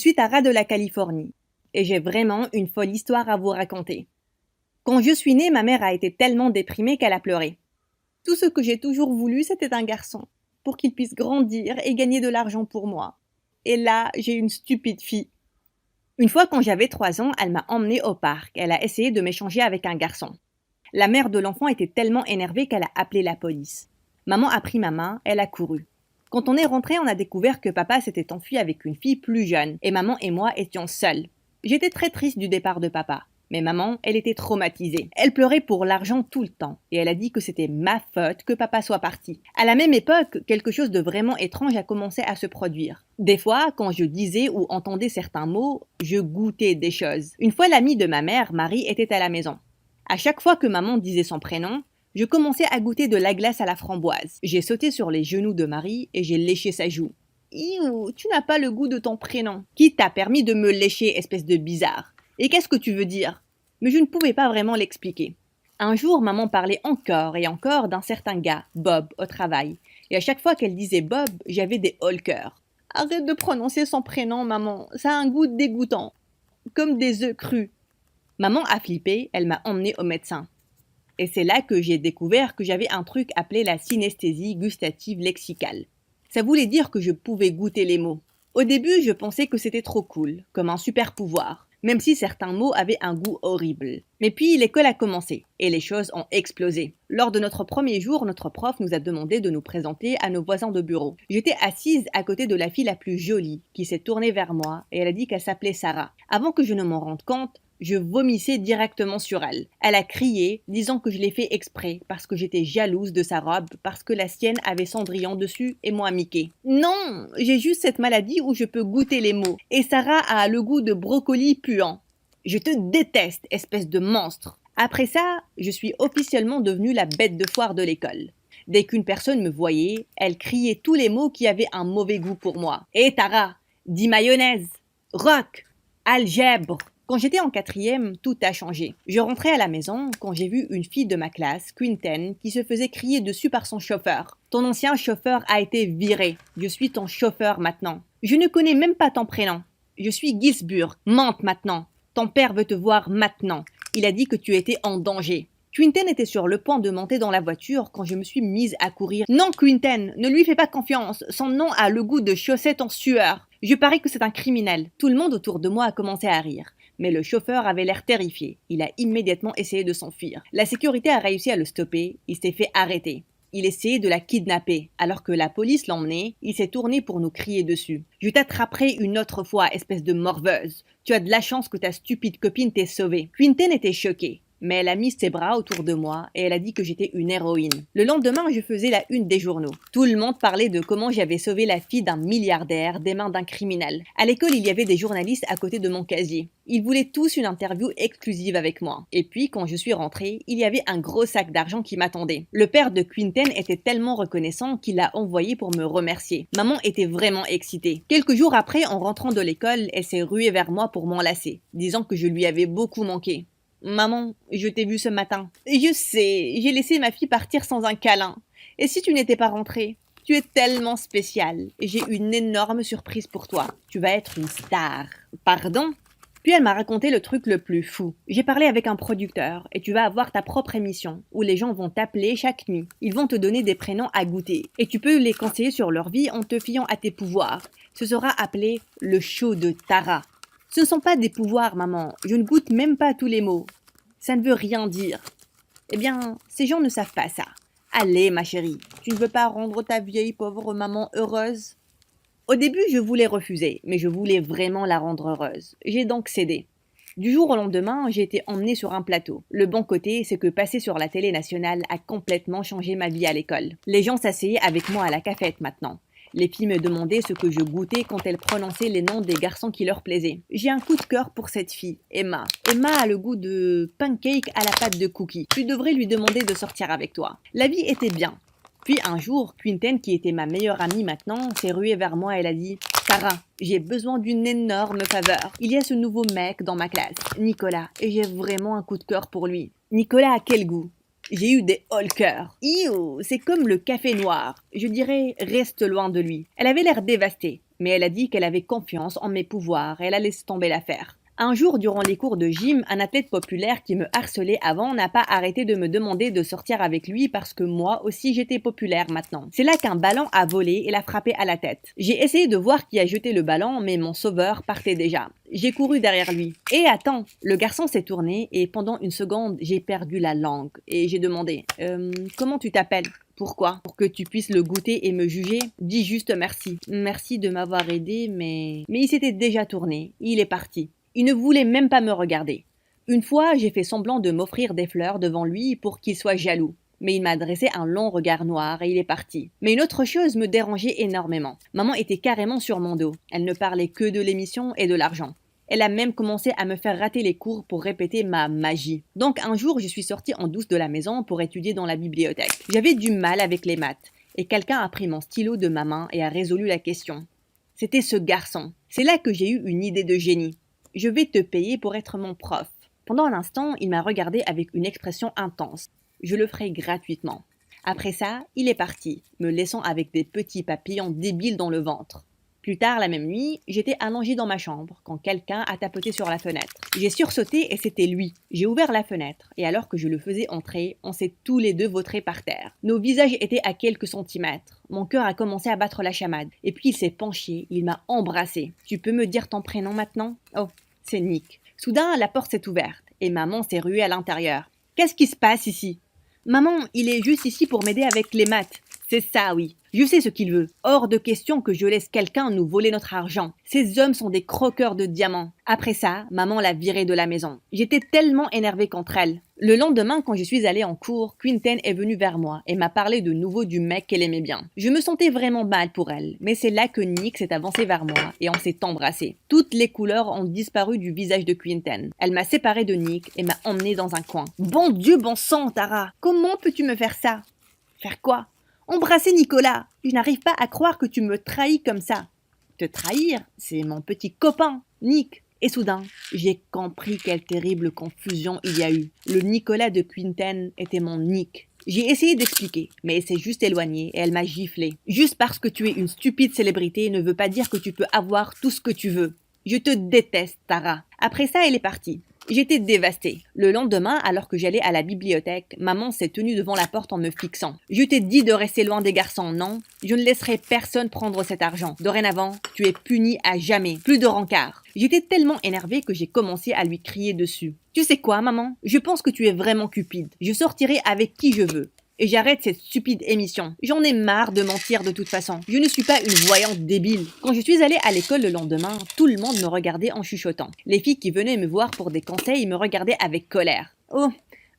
Je suis Tara de la Californie et j'ai vraiment une folle histoire à vous raconter. Quand je suis née, ma mère a été tellement déprimée qu'elle a pleuré. Tout ce que j'ai toujours voulu, c'était un garçon, pour qu'il puisse grandir et gagner de l'argent pour moi. Et là, j'ai une stupide fille. Une fois, quand j'avais 3 ans, elle m'a emmenée au parc. Elle a essayé de m'échanger avec un garçon. La mère de l'enfant était tellement énervée qu'elle a appelé la police. Maman a pris ma main, elle a couru. Quand on est rentré, on a découvert que papa s'était enfui avec une fille plus jeune et maman et moi étions seuls. J'étais très triste du départ de papa, mais maman, elle était traumatisée. Elle pleurait pour l'argent tout le temps et elle a dit que c'était ma faute que papa soit parti. À la même époque, quelque chose de vraiment étrange a commencé à se produire. Des fois, quand je disais ou entendais certains mots, je goûtais des choses. Une fois, l'amie de ma mère, Marie, était à la maison. À chaque fois que maman disait son prénom, je commençais à goûter de la glace à la framboise. J'ai sauté sur les genoux de Marie et j'ai léché sa joue. Iou, tu n'as pas le goût de ton prénom. Qui t'a permis de me lécher, espèce de bizarre? Et qu'est-ce que tu veux dire? Mais je ne pouvais pas vraiment l'expliquer. Un jour, maman parlait encore et encore d'un certain gars, Bob, au travail. Et à chaque fois qu'elle disait Bob, j'avais des hauts le cœur. Arrête de prononcer son prénom, maman. Ça a un goût dégoûtant. Comme des œufs crus. Maman a flippé, elle m'a emmenée au médecin. Et c'est là que j'ai découvert que j'avais un truc appelé la synesthésie gustative lexicale. Ça voulait dire que je pouvais goûter les mots. Au début, je pensais que c'était trop cool, comme un super pouvoir, même si certains mots avaient un goût horrible. Mais puis l'école a commencé, et les choses ont explosé. Lors de notre premier jour, notre prof nous a demandé de nous présenter à nos voisins de bureau. J'étais assise à côté de la fille la plus jolie, qui s'est tournée vers moi, et elle a dit qu'elle s'appelait Sarah. Avant que je ne m'en rende compte, je vomissais directement sur elle. Elle a crié, disant que je l'ai fait exprès, parce que j'étais jalouse de sa robe, parce que la sienne avait Cendrillon dessus et moi Mickey. Non, j'ai juste cette maladie où je peux goûter les mots. Et Sarah a le goût de brocoli puant. Je te déteste, espèce de monstre. Après ça, je suis officiellement devenue la bête de foire de l'école. Dès qu'une personne me voyait, elle criait tous les mots qui avaient un mauvais goût pour moi. Hé Tara, dis mayonnaise, rock, algèbre. Quand j'étais en 4e, tout a changé. Je rentrais à la maison quand j'ai vu une fille de ma classe, Quinten, qui se faisait crier dessus par son chauffeur. Ton ancien chauffeur a été viré. Je suis ton chauffeur maintenant. Je ne connais même pas ton prénom. Je suis Gisburg. Mente maintenant. Ton père veut te voir maintenant. Il a dit que tu étais en danger. Quinten était sur le point de monter dans la voiture quand je me suis mise à courir. Non, Quinten, ne lui fais pas confiance. Son nom a le goût de chaussettes en sueur. Je parie que c'est un criminel. Tout le monde autour de moi a commencé à rire. Mais le chauffeur avait l'air terrifié. Il a immédiatement essayé de s'enfuir. La sécurité a réussi à le stopper. Il s'est fait arrêter. Il essayait de la kidnapper. Alors que la police l'emmenait, il s'est tourné pour nous crier dessus. Je t'attraperai une autre fois, espèce de morveuse. Tu as de la chance que ta stupide copine t'ait sauvée. Quinten était choquée. Mais elle a mis ses bras autour de moi et elle a dit que j'étais une héroïne. Le lendemain, je faisais la une des journaux. Tout le monde parlait de comment j'avais sauvé la fille d'un milliardaire des mains d'un criminel. À l'école, il y avait des journalistes à côté de mon casier. Ils voulaient tous une interview exclusive avec moi. Et puis, quand je suis rentrée, il y avait un gros sac d'argent qui m'attendait. Le père de Quinten était tellement reconnaissant qu'il l'a envoyé pour me remercier. Maman était vraiment excitée. Quelques jours après, en rentrant de l'école, elle s'est ruée vers moi pour m'enlacer, disant que je lui avais beaucoup manqué. Maman, je t'ai vu ce matin. Je sais, j'ai laissé ma fille partir sans un câlin. Et si tu n'étais pas rentrée? Tu es tellement spéciale. Et j'ai une énorme surprise pour toi. Tu vas être une star. Pardon? Puis elle m'a raconté le truc le plus fou. J'ai parlé avec un producteur et tu vas avoir ta propre émission où les gens vont t'appeler chaque nuit. Ils vont te donner des prénoms à goûter et tu peux les conseiller sur leur vie en te fiant à tes pouvoirs. Ce sera appelé le show de Tara. Ce ne sont pas des pouvoirs, maman. Je ne goûte même pas tous les mots. Ça ne veut rien dire. Eh bien, ces gens ne savent pas ça. Allez, ma chérie, tu ne veux pas rendre ta vieille pauvre maman heureuse? Au début, je voulais refuser, mais je voulais vraiment la rendre heureuse. J'ai donc cédé. Du jour au lendemain, j'ai été emmenée sur un plateau. Le bon côté, c'est que passer sur la télé nationale a complètement changé ma vie à l'école. Les gens s'asseyaient avec moi à la cafette maintenant. Les filles me demandaient ce que je goûtais quand elles prononçaient les noms des garçons qui leur plaisaient. J'ai un coup de cœur pour cette fille, Emma. Emma a le goût de pancake à la pâte de cookie. Tu devrais lui demander de sortir avec toi. La vie était bien. Puis un jour, Quinten, qui était ma meilleure amie maintenant, s'est ruée vers moi et elle a dit « Sarah, j'ai besoin d'une énorme faveur. Il y a ce nouveau mec dans ma classe, Nicolas, et j'ai vraiment un coup de cœur pour lui. Nicolas a quel goût ? J'ai eu des hauts le cœur. Iou, c'est comme le café noir. Je dirais, reste loin de lui. Elle avait l'air dévastée. mais elle a dit qu'elle avait confiance en mes pouvoirs et elle a laissé tomber l'affaire. Un jour, durant les cours de gym, un athlète populaire qui me harcelait avant n'a pas arrêté de me demander de sortir avec lui parce que moi aussi j'étais populaire maintenant. C'est là qu'un ballon a volé et l'a frappé à la tête. J'ai essayé de voir qui a jeté le ballon, mais mon sauveur partait déjà. J'ai couru derrière lui. Et attends, le garçon s'est tourné et pendant une seconde, j'ai perdu la langue et j'ai demandé « Comment tu t'appelles ?» Pourquoi? Pour que tu puisses le goûter et me juger? Dis juste merci. Merci de m'avoir aidé, mais il s'était déjà tourné. Il est parti. Il ne voulait même pas me regarder. Une fois, j'ai fait semblant de m'offrir des fleurs devant lui pour qu'il soit jaloux. Mais il m'a adressé un long regard noir et il est parti. Mais une autre chose me dérangeait énormément. Maman était carrément sur mon dos. Elle ne parlait que de l'émission et de l'argent. Elle a même commencé à me faire rater les cours pour répéter ma magie. Donc un jour, je suis sortie en douce de la maison pour étudier dans la bibliothèque. J'avais du mal avec les maths. Et quelqu'un a pris mon stylo de ma main et a résolu la question. C'était ce garçon. C'est là que j'ai eu une idée de génie. Je vais te payer pour être mon prof. Pendant un instant, il m'a regardé avec une expression intense. Je le ferai gratuitement. Après ça, il est parti, me laissant avec des petits papillons débiles dans le ventre. Plus tard la même nuit, j'étais allongée dans ma chambre quand quelqu'un a tapoté sur la fenêtre. J'ai sursauté et c'était lui. J'ai ouvert la fenêtre et alors que je le faisais entrer, on s'est tous les deux vautrés par terre. Nos visages étaient à quelques centimètres. Mon cœur a commencé à battre la chamade. Et puis il s'est penché, il m'a embrassé. Tu peux me dire ton prénom maintenant? Oh, c'est Nick. Soudain, la porte s'est ouverte et maman s'est ruée à l'intérieur. Qu'est-ce qui se passe ici? Maman, il est juste ici pour m'aider avec les maths. C'est ça, oui. Je sais ce qu'il veut. Hors de question que je laisse quelqu'un nous voler notre argent. Ces hommes sont des croqueurs de diamants. Après ça, maman l'a virée de la maison. J'étais tellement énervée contre elle. Le lendemain, quand je suis allée en cours, Quinten est venue vers moi et m'a parlé de nouveau du mec qu'elle aimait bien. Je me sentais vraiment mal pour elle, mais c'est là que Nick s'est avancé vers moi et on s'est embrassés. Toutes les couleurs ont disparu du visage de Quinten. Elle m'a séparée de Nick et m'a emmenée dans un coin. Bon Dieu, bon sang, Tara! Comment peux-tu me faire ça? Faire quoi? Embrasser Nicolas! Je n'arrive pas à croire que tu me trahis comme ça. Te trahir? C'est mon petit copain, Nick. Et soudain, j'ai compris quelle terrible confusion il y a eu. Le Nicolas de Quinten était mon Nick. J'ai essayé d'expliquer, mais elle s'est juste éloignée et elle m'a giflé. Juste parce que tu es une stupide célébrité ne veut pas dire que tu peux avoir tout ce que tu veux. Je te déteste, Tara. Après ça, elle est partie. J'étais dévastée. Le lendemain, alors que j'allais à la bibliothèque, maman s'est tenue devant la porte en me fixant. Je t'ai dit de rester loin des garçons, non? Je ne laisserai personne prendre cet argent. Dorénavant, tu es puni à jamais. Plus de rencard. J'étais tellement énervée que j'ai commencé à lui crier dessus. Tu sais quoi, maman? Je pense que tu es vraiment cupide. Je sortirai avec qui je veux. Et j'arrête cette stupide émission. J'en ai marre de mentir de toute façon. Je ne suis pas une voyante débile. Quand je suis allée à l'école le lendemain, tout le monde me regardait en chuchotant. Les filles qui venaient me voir pour des conseils me regardaient avec colère. Oh,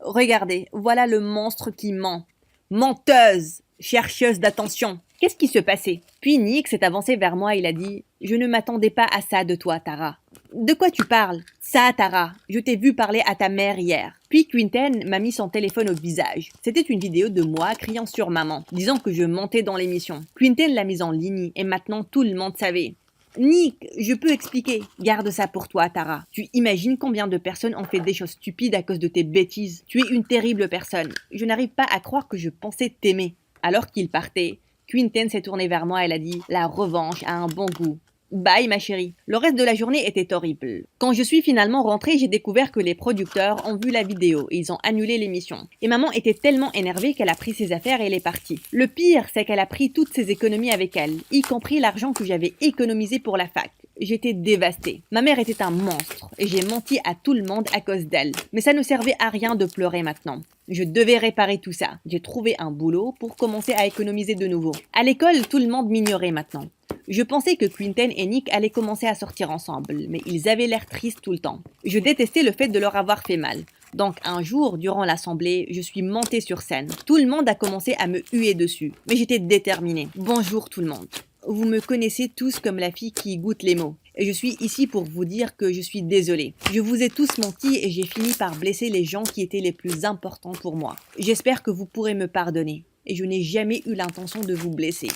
regardez, voilà le monstre qui ment. Menteuse! Chercheuse d'attention! Qu'est-ce qui se passait? Puis Nick s'est avancé vers moi et il a dit « Je ne m'attendais pas à ça de toi, Tara. » De quoi tu parles? Ça, Tara. Je t'ai vu parler à ta mère hier. Puis Quinten m'a mis son téléphone au visage. C'était une vidéo de moi criant sur maman, disant que je mentais dans l'émission. Quinten l'a mise en ligne et maintenant tout le monde savait. Nick, je peux expliquer. Garde ça pour toi, Tara. Tu imagines combien de personnes ont fait des choses stupides à cause de tes bêtises? Tu es une terrible personne. Je n'arrive pas à croire que je pensais t'aimer. Alors qu'il partait, Quinten s'est tourné vers moi et elle a dit « La revanche a un bon goût. » Bye ma chérie. Le reste de la journée était horrible. Quand je suis finalement rentrée, j'ai découvert que les producteurs ont vu la vidéo et ils ont annulé l'émission. Et maman était tellement énervée qu'elle a pris ses affaires et elle est partie. Le pire, c'est qu'elle a pris toutes ses économies avec elle, y compris l'argent que j'avais économisé pour la fac. J'étais dévastée. Ma mère était un monstre et j'ai menti à tout le monde à cause d'elle. Mais ça ne servait à rien de pleurer maintenant. Je devais réparer tout ça. J'ai trouvé un boulot pour commencer à économiser de nouveau. À l'école, tout le monde m'ignorait maintenant. Je pensais que Quinten et Nick allaient commencer à sortir ensemble, mais ils avaient l'air tristes tout le temps. Je détestais le fait de leur avoir fait mal. Donc un jour, durant l'assemblée, je suis montée sur scène. Tout le monde a commencé à me huer dessus, mais j'étais déterminée. Bonjour tout le monde. Vous me connaissez tous comme la fille qui goûte les mots. Et je suis ici pour vous dire que je suis désolée. Je vous ai tous menti et j'ai fini par blesser les gens qui étaient les plus importants pour moi. J'espère que vous pourrez me pardonner. Et je n'ai jamais eu l'intention de vous blesser.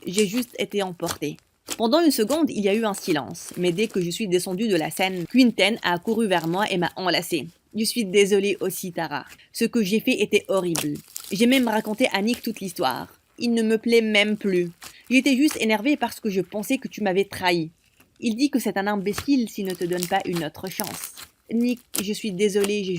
J'ai juste été emportée. Pendant une seconde, il y a eu un silence. Mais dès que je suis descendue de la scène, Quinten a couru vers moi et m'a enlacée. Je suis désolée aussi, Tara. Ce que j'ai fait était horrible. J'ai même raconté à Nick toute l'histoire. il ne me plaît même plus. J'étais juste énervée parce que je pensais que tu m'avais trahi. Il dit que c'est un imbécile s'il ne te donne pas une autre chance. Nick, je suis désolée, j'ai